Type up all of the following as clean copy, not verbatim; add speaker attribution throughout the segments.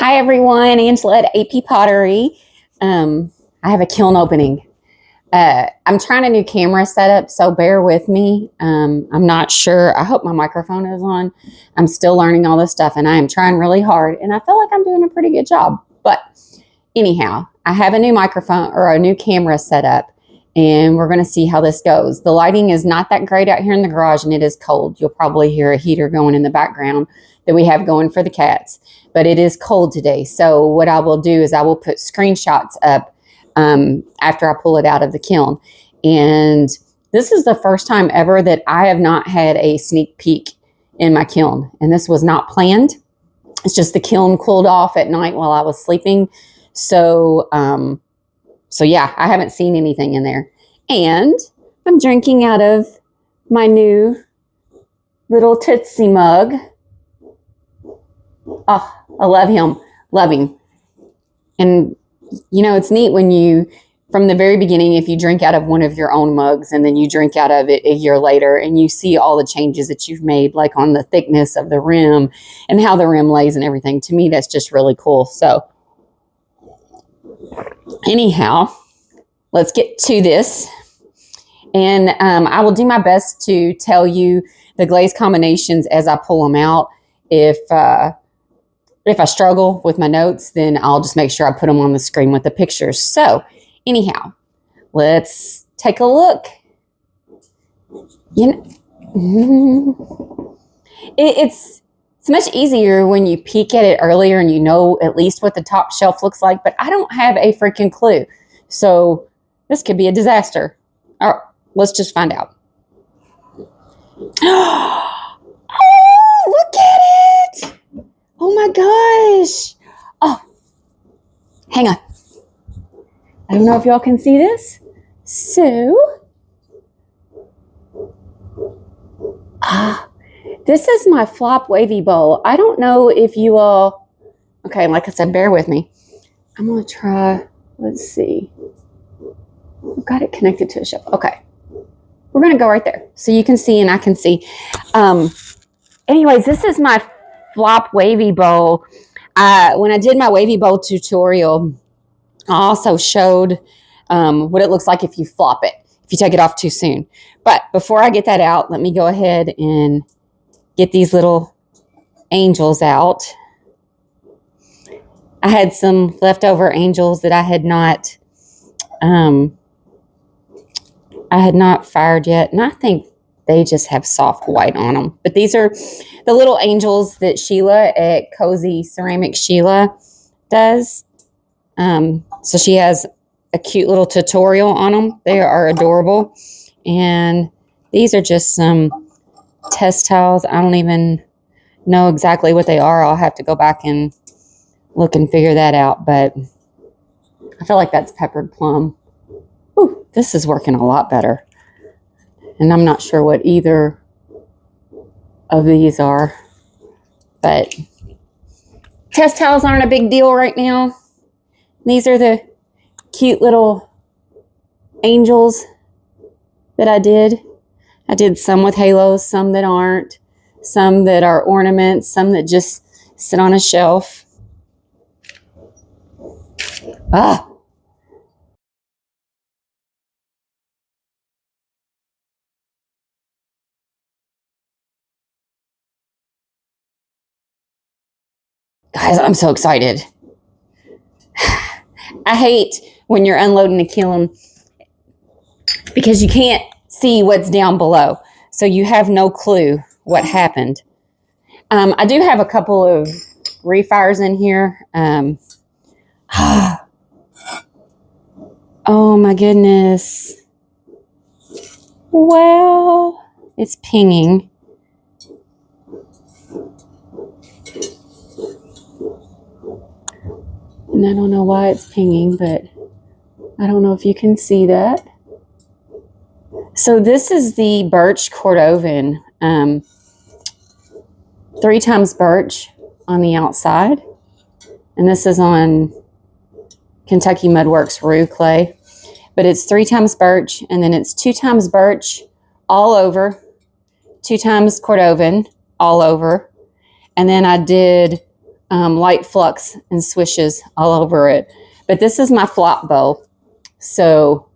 Speaker 1: Hi everyone, Angela at AP Pottery. I have a kiln opening. I'm trying a new camera setup, so bear with me. I'm not sure. I hope my microphone is on. I'm still learning all this stuff and I am trying really hard and I feel like I'm doing a pretty good job. But anyhow, I have a new microphone or a new camera setup and we're going to see how this goes. The lighting is not that great out here in the garage and it is cold. You'll probably hear a heater going in the background that we have going for the cats. But it is cold today. So what I will do is I will put screenshots up after I pull it out of the kiln. And this is the first time ever that I have not had a sneak peek in my kiln. And this was not planned. It's just the kiln cooled off at night while I was sleeping. So, so yeah, I haven't seen anything in there. And I'm drinking out of my new little Tootsie mug. Oh, I love him. Love him. And, you know, it's neat when you, from the very beginning, if you drink out of one of your own mugs and then you drink out of it a year later and you see all the changes that you've made, like on the thickness of the rim and how the rim lays and everything. To me, that's just really cool. So anyhow, let's get to this. And I will do my best to tell you the glaze combinations as I pull them out. If I struggle with my notes, then I'll just make sure I put them on the screen with the pictures. So anyhow, let's take a look. You know, it's much easier when you peek at it earlier and you know at least what the top shelf looks like, but I don't have a freaking clue. So this could be a disaster. All right, let's just find out. Oh, look at it. Oh my gosh. Oh, hang on. I don't know if y'all can see this. So, this is my flop wavy bowl. I don't know if you all, okay, like I said, bear with me. I'm going to try, let's see. I've got it connected to a shelf. Okay. We're going to go right there so you can see and I can see. Anyways, this is my flop wavy bowl. When I did my wavy bowl tutorial, I also showed what it looks like if you flop it, if you take it off too soon. But before I get that out, let me go ahead and get these little angels out. I had some leftover angels that I had not fired yet, and I think they just have soft white on them. But these are the little angels that Sheila at Cozy Ceramic Sheila does. So she has a cute little tutorial on them. They are adorable. And these are just some test tiles. I don't even know exactly what they are. I'll have to go back and look and figure that out. But I feel like that's peppered plum. Ooh, this is working a lot better. And I'm not sure what either of these are. But test tiles aren't a big deal right now. These are the cute little angels that I did. I did some with halos, some that aren't, some that are ornaments, some that just sit on a shelf. Guys, I'm so excited. I hate when you're unloading a kiln because you can't see what's down below. So you have no clue what happened. I do have a couple of refires in here. Oh my goodness. Well, it's pinging. And I don't know why it's pinging, but I don't know if you can see that. So this is the Birch cordovven. 3 times Birch on the outside. And this is on Kentucky Mudworks Rue clay. But it's 3 times Birch, and then it's 2 times Birch all over, 2 times cordovven all over. And then I did light flux and swishes all over it. But this is my flop bow. So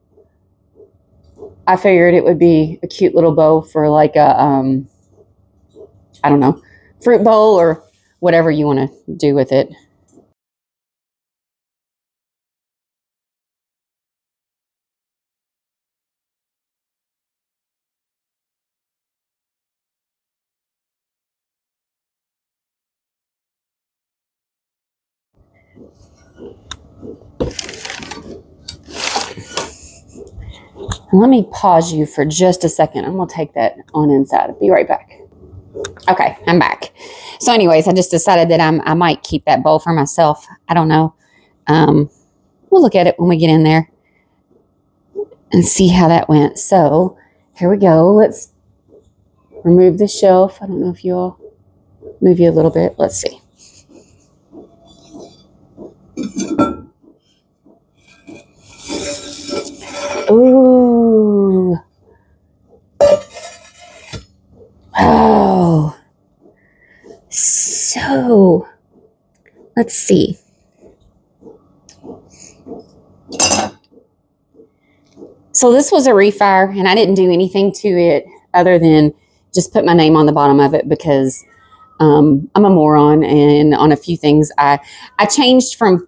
Speaker 1: I figured it would be a cute little bow for like a, I don't know, fruit bowl or whatever you want to do with it. Let me pause you for just a second. I'm going to take that on inside. I'll be right back. Okay, I'm back. So anyways, I just decided that I might keep that bowl for myself. I don't know. We'll look at it when we get in there and see how that went. So here we go. Let's remove the shelf. I don't know if you'll move you a little bit. Let's see. Ooh. Oh. So, let's see. So this was a refire, and I didn't do anything to it other than just put my name on the bottom of it because I'm a moron, and on a few things I changed from...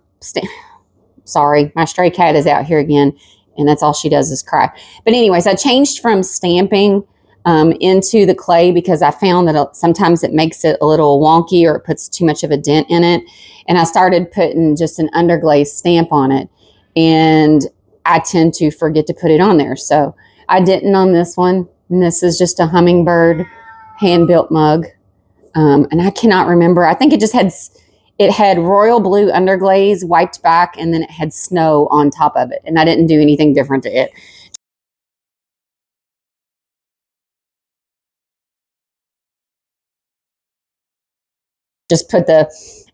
Speaker 1: Sorry, my stray cat is out here again, and that's all she does is cry. But anyways, I changed from stamping into the clay because I found that sometimes it makes it a little wonky or it puts too much of a dent in it. And I started putting just an underglaze stamp on it. And I tend to forget to put it on there. So I didn't on this one. And this is just a hummingbird hand-built mug. And I cannot remember. I think it just had royal blue underglaze wiped back, and then it had snow on top of it. And I didn't do anything different to it. Just put the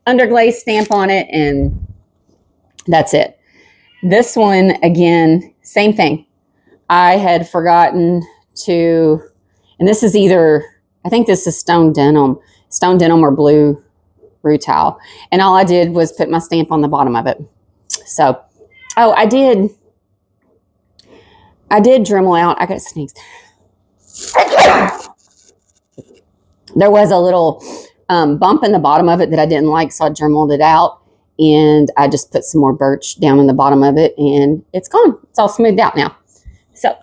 Speaker 1: underglaze stamp on it, and that's it. This one, again, same thing. I had forgotten to, and this is either, I think this is stone denim or blue rutile. And all I did was put my stamp on the bottom of it. So, oh, I did Dremel out. I got sneezed. There was a little bump in the bottom of it that I didn't like, so I Dremeled it out, and I just put some more birch down in the bottom of it, and it's gone. It's all smoothed out now. So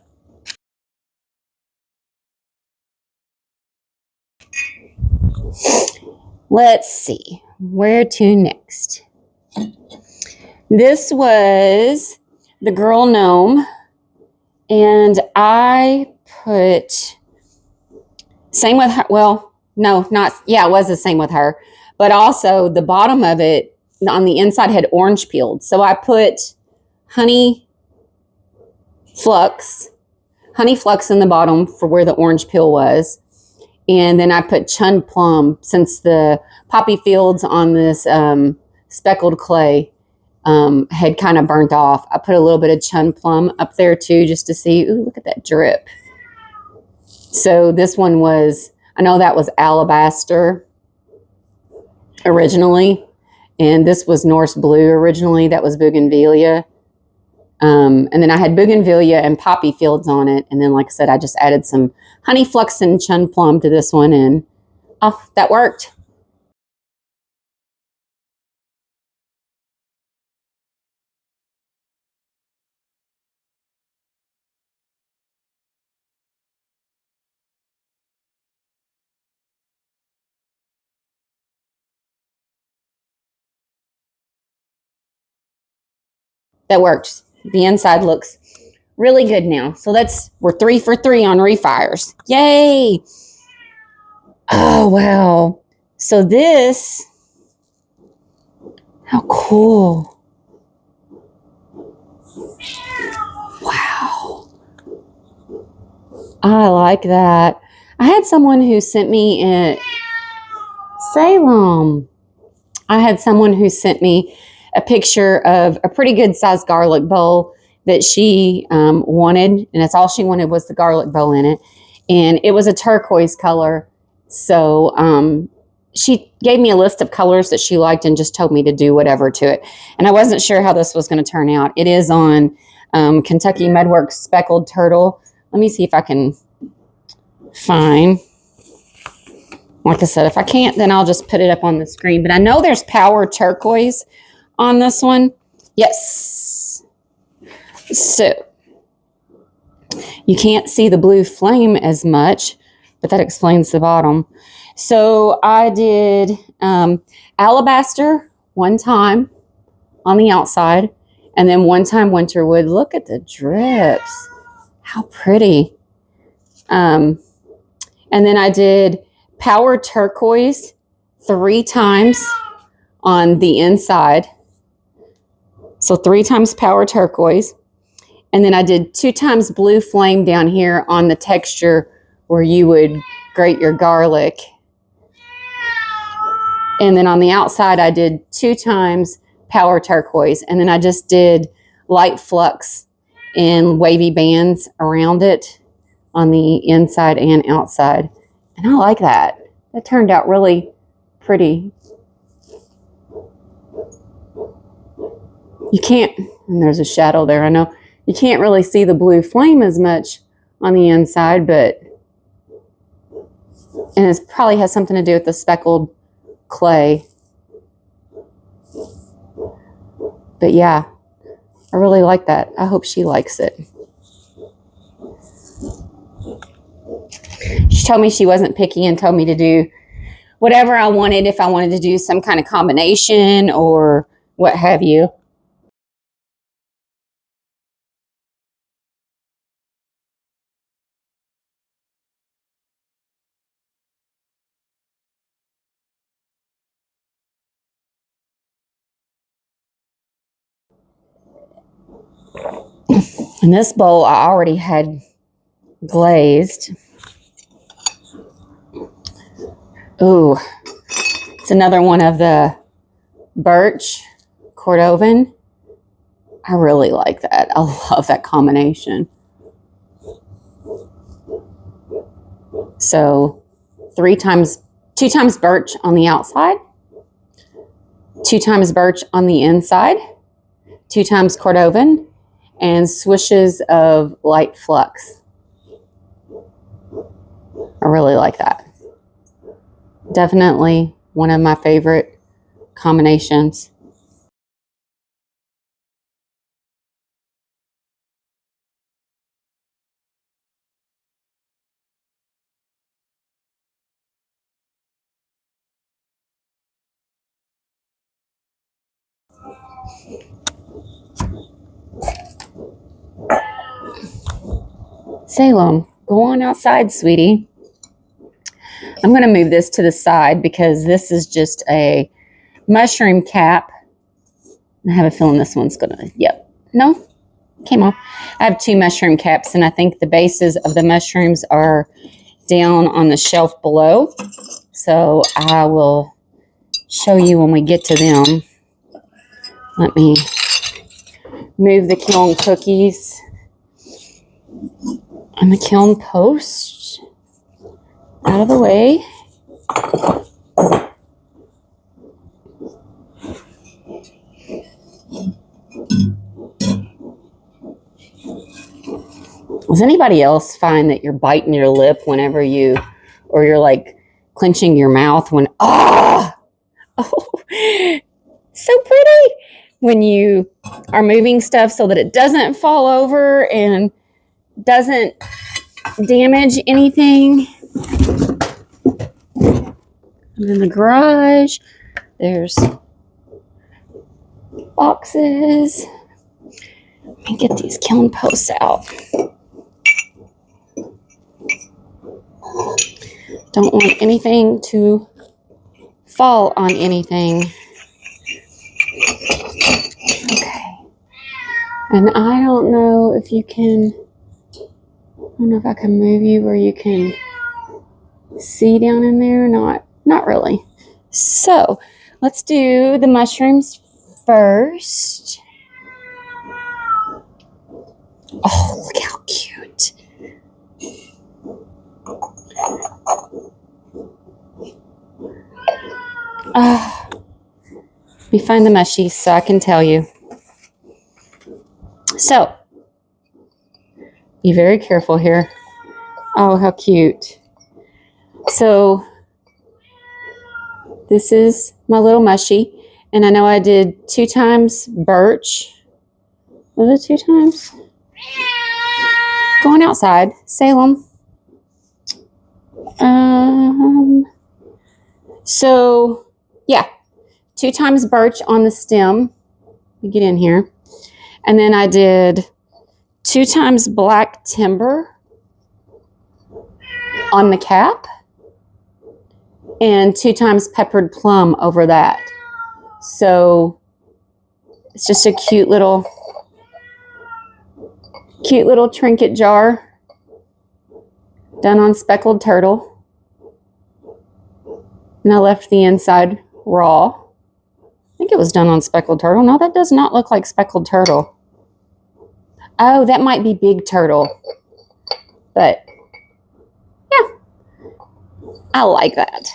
Speaker 1: let's see where to next. This was the girl gnome, and I put same with her. Well, no, not, yeah, it was the same with her. But also the bottom of it on the inside had orange peeled. So I put honey flux in the bottom for where the orange peel was. And then I put chun plum, since the poppy fields on this speckled clay had kind of burnt off. I put a little bit of chun plum up there too, just to see. Ooh, look at that drip. So this one was, I know that was alabaster originally, and this was Norse blue originally. That was bougainvillea. And then I had bougainvillea and poppy fields on it. And then, like I said, I just added some honey flux and chun plum to this one, and oh, that worked. That works. The inside looks really good now. So we're 3 for 3 on refires. Yay! Oh, wow. So this, how cool. Wow. I like that. I had someone who sent me in Salem. I had someone who sent me a picture of a pretty good sized garlic bowl that she wanted, and that's all she wanted was the garlic bowl in it. And it was a turquoise color. So she gave me a list of colors that she liked and just told me to do whatever to it. And I wasn't sure how this was going to turn out. It is on Kentucky Mudworks Speckled Turtle. Let me see if I can find. Like I said, if I can't, then I'll just put it up on the screen. But I know there's Power Turquoise on this one. Yes. So, you can't see the blue flame as much, but that explains the bottom. So, I did alabaster one time on the outside, and then one time winterwood. Look at the drips. How pretty. And then I did Power Turquoise 3 times on the inside. So 3 times Power Turquoise. And then I did 2 times Blue Flame down here on the texture where you would grate your garlic. And then on the outside, I did 2 times Power Turquoise. And then I just did light flux in wavy bands around it on the inside and outside. And I like that. That turned out really pretty. You can't, and there's a shadow there, I know. You can't really see the blue flame as much on the inside, but, and it probably has something to do with the speckled clay. But yeah, I really like that. I hope she likes it. She told me she wasn't picky and told me to do whatever I wanted, if I wanted to do some kind of combination or what have you. And this bowl I already had glazed. Ooh, it's another one of the Birch cordovven. I really like that. I love that combination. So 2 times Birch on the outside, 2 times Birch on the inside, 2 times cordovven, and swishes of light flux. I really like that. Definitely one of my favorite combinations. Salem, go on outside, sweetie. I'm going to move this to the side because this is just a mushroom cap. I have a feeling this one's going to, yep. No, came off. I have 2 mushroom caps, and I think the bases of the mushrooms are down on the shelf below. So I will show you when we get to them. Let me move the kiln cookies and the kiln post out of the way. Does anybody else find that you're biting your lip whenever you, or you're like clenching your mouth when, oh, so pretty when you are moving stuff so that it doesn't fall over and doesn't damage anything. And in the garage, there's boxes. Let me get these kiln posts out. Don't want anything to fall on anything. Okay. And I don't know if you can, I don't know if I can move you where you can see down in there. Not really. So let's do the mushrooms first. Oh, look how cute. Let me find the mushies so I can tell you. So, be very careful here. Oh, how cute. So, this is my little mushy. And I know I did 2 times birch. Was it 2 times? Going outside. Salem. So, yeah. 2 times birch on the stem. Let me get in here. And then I did 2 times black timber on the cap. And 2 times peppered plum over that. So it's just a cute little trinket jar done on speckled turtle. And I left the inside raw. I think it was done on speckled turtle. No, that does not look like speckled turtle. Oh, that might be big turtle. But yeah, I like that.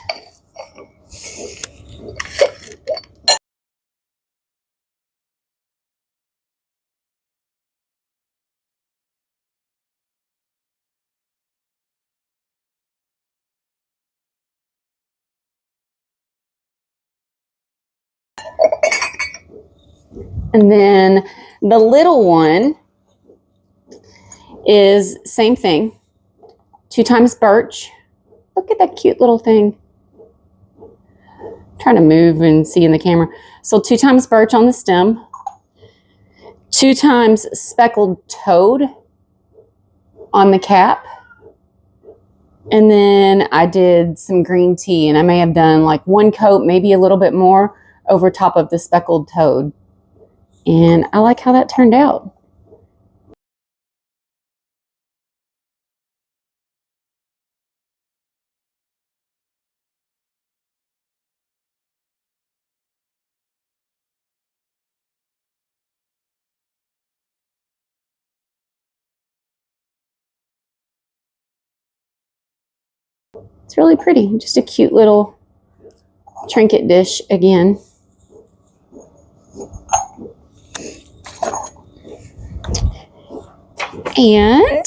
Speaker 1: And then the little one is same thing. 2 times birch. Look at that cute little thing. I'm trying to move and see in the camera. So 2 times birch on the stem. 2 times speckled toad on the cap. And then I did some green tea, and I may have done like 1 coat, maybe a little bit more over top of the speckled toad. And I like how that turned out. It's really pretty. Just a cute little trinket dish again. And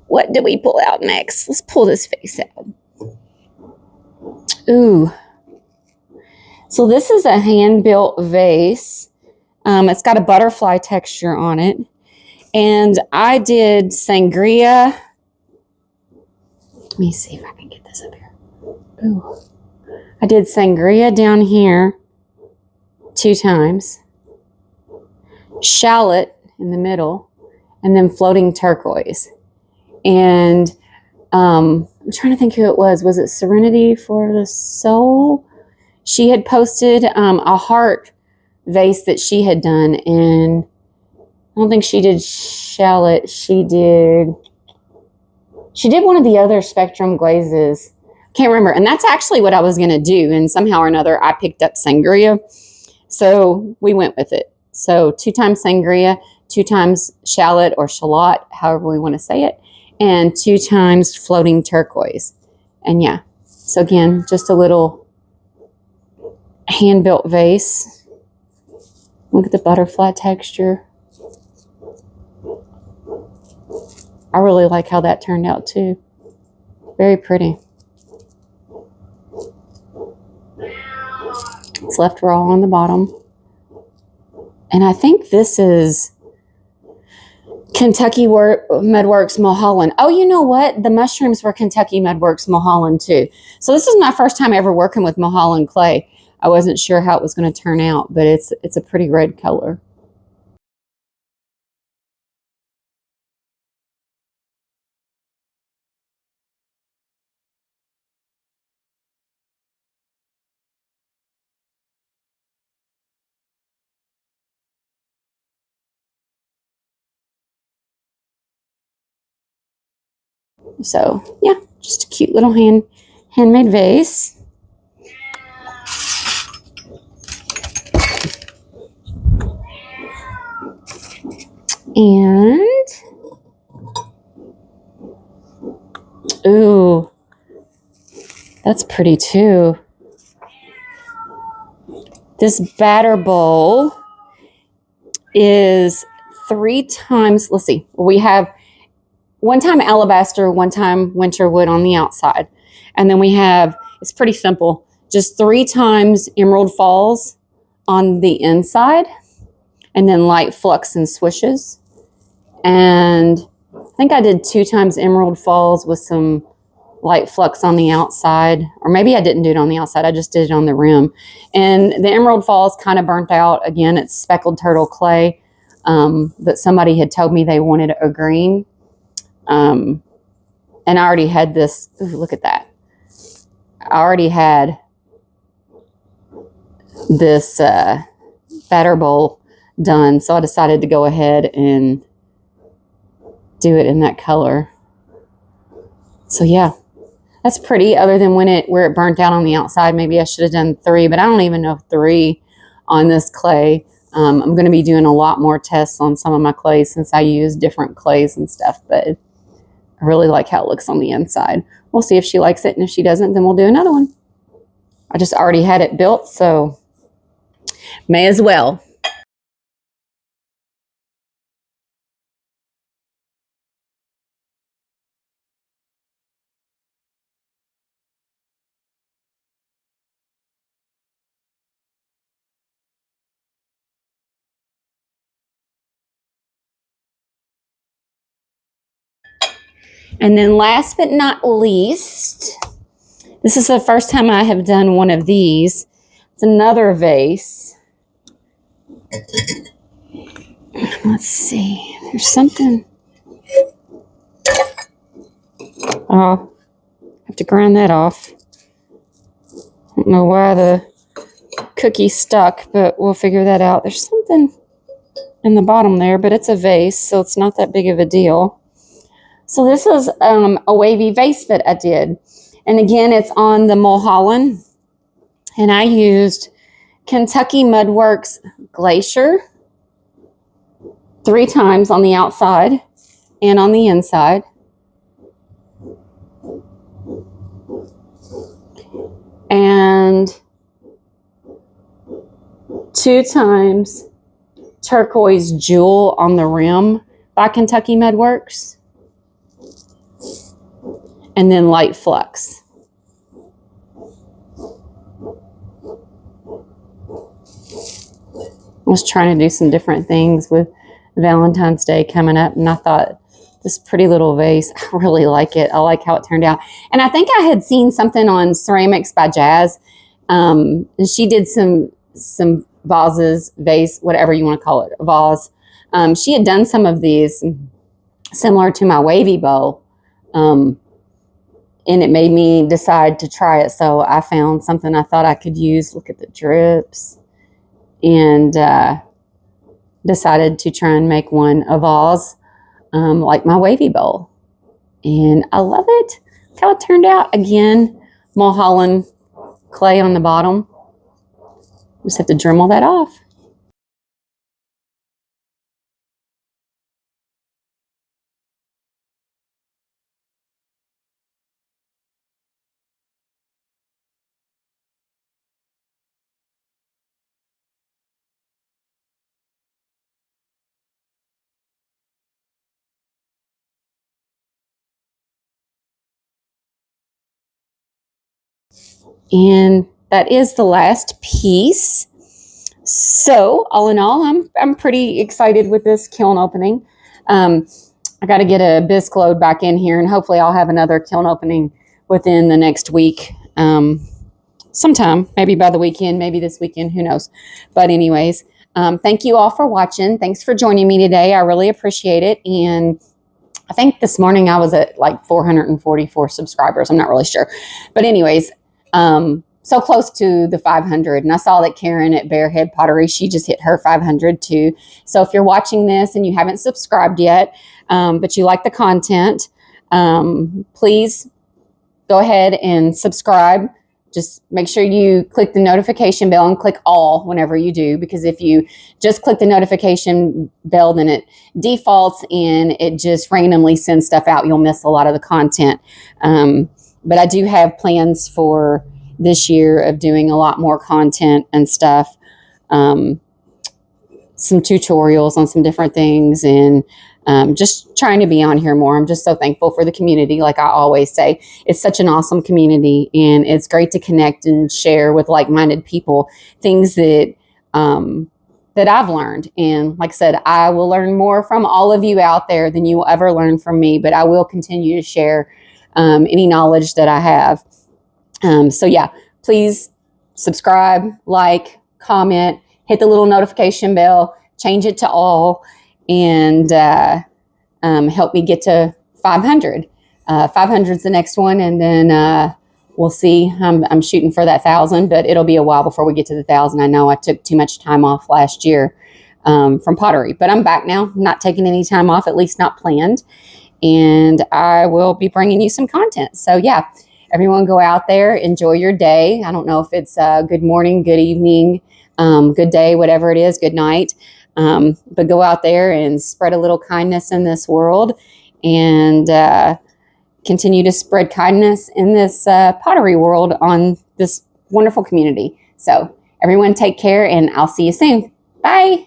Speaker 1: what do we pull out next? Let's pull this face out. Ooh. So this is a hand-built vase. It's got a butterfly texture on it. And I did sangria. Let me see if I can get this up here. Ooh. I did sangria down here 2 times. Shallot in the middle. And then floating turquoise. And I'm trying to think who it was. Was it Serenity for the Soul? She had posted a heart vase that she had done. And I don't think she did shallot. She did one of the other spectrum glazes. Can't remember. And that's actually what I was going to do. And somehow or another, I picked up sangria. So we went with it. So 2 times sangria, 2 times shallot or shallot, however we want to say it, and 2 times floating turquoise. And yeah, so again, just a little hand-built vase. Look at the butterfly texture. I really like how that turned out too. Very pretty. It's left raw on the bottom. And I think this is Kentucky Mudworks Mulhollun. Oh, you know what? The mushrooms were Kentucky Mudworks Mulhollun too. So this is my first time ever working with Mulhollun clay. I wasn't sure how it was going to turn out, but it's a pretty red color. So yeah, just a cute little handmade vase. And ooh, that's pretty too. This batter bowl is 3 times, let's see, we have 1 time alabaster, 1 time winter wood on the outside. And then we have, it's pretty simple, just 3 times emerald falls on the inside, and then light flux and swishes. And I think I did 2 times emerald falls with some light flux on the outside, or maybe I didn't do it on the outside, I just did it on the rim. And the emerald falls kind of burnt out. Again, it's speckled turtle clay that somebody had told me they wanted a green. And I already had this, ooh, look at that. I already had this batter bowl done, so I decided to go ahead and do it in that color. So yeah, that's pretty, other than where it burnt out on the outside. Maybe I should have done 3, but I don't even know if 3 on this clay. I'm going to be doing a lot more tests on some of my clays since I use different clays and stuff, but I really like how it looks on the inside. We'll see if she likes it, and if she doesn't, then we'll do another one. I just already had it built, so may as well. And then last but not least, this is the first time I have done one of these. It's another vase. Let's see. There's something. Oh, I have to grind that off. I don't know why the cookie stuck, but we'll figure that out. There's something in the bottom there, but it's a vase, so it's not that big of a deal. So this is a wavy vase that I did. And again, it's on the mulhollun. And I used Kentucky Mudworks glacier 3 times on the outside and on the inside. And 2 times turquoise jewel on the rim by Kentucky Mudworks. And then light flux. I was trying to do some different things with Valentine's Day coming up, and I thought this pretty little vase, I really like it. I like how it turned out. And I think I had seen something on Ceramics by Jazz, and she did some vases, vase, whatever you want to call it, a vase. She had done some of these similar to my wavy bowl. And it made me decide to try it. So I found something I thought I could use. Look at the drips. And decided to try and make one a vase like my wavy bowl. And I love it. Look how it turned out. Again, mulhollun clay on the bottom. Just have to Dremel that off. And that is the last piece. So all in all, I'm pretty excited with this kiln opening. I got to get a bisque load back in here, and hopefully I'll have another kiln opening within the next week. Sometime, maybe by the weekend, maybe this weekend, who knows. But anyways, thank you all for watching. Thanks for joining me today. I really appreciate it. And I think this morning I was at like 444 subscribers. I'm not really sure. But anyways, so close to the 500. And I saw that Karen at Bearhead Pottery, she just hit her 500 too. So if you're watching this and you haven't subscribed yet, but you like the content, please go ahead and subscribe. Just make sure you click the notification bell and click all whenever you do, because if you just click the notification bell, then it defaults and it just randomly sends stuff out. You'll miss a lot of the content. But I do have plans for this year of doing a lot more content and stuff some tutorials on some different things, and just trying to be on here more. I'm just so thankful for the community. Like I always say, it's such an awesome community, and it's great to connect and share with like-minded people things that that I've learned. And like I said, I will learn more from all of you out there than you will ever learn from me, but I will continue to share any knowledge that I have. So yeah, please subscribe, like, comment, hit the little notification bell, change it to all, and help me get to 500. 500 is the next one, and then we'll see. I'm shooting for that 1,000, but it'll be a while before we get to the 1,000. I know I took too much time off last year from pottery, but I'm back now. I'm not taking any time off, at least not planned, and I will be bringing you some content. So yeah, everyone go out there, enjoy your day. I don't know if it's good morning, good evening, good day, whatever it is, good night. But go out there and spread a little kindness in this world, and continue to spread kindness in this pottery world on this wonderful community. So everyone take care, and I'll see you soon. Bye.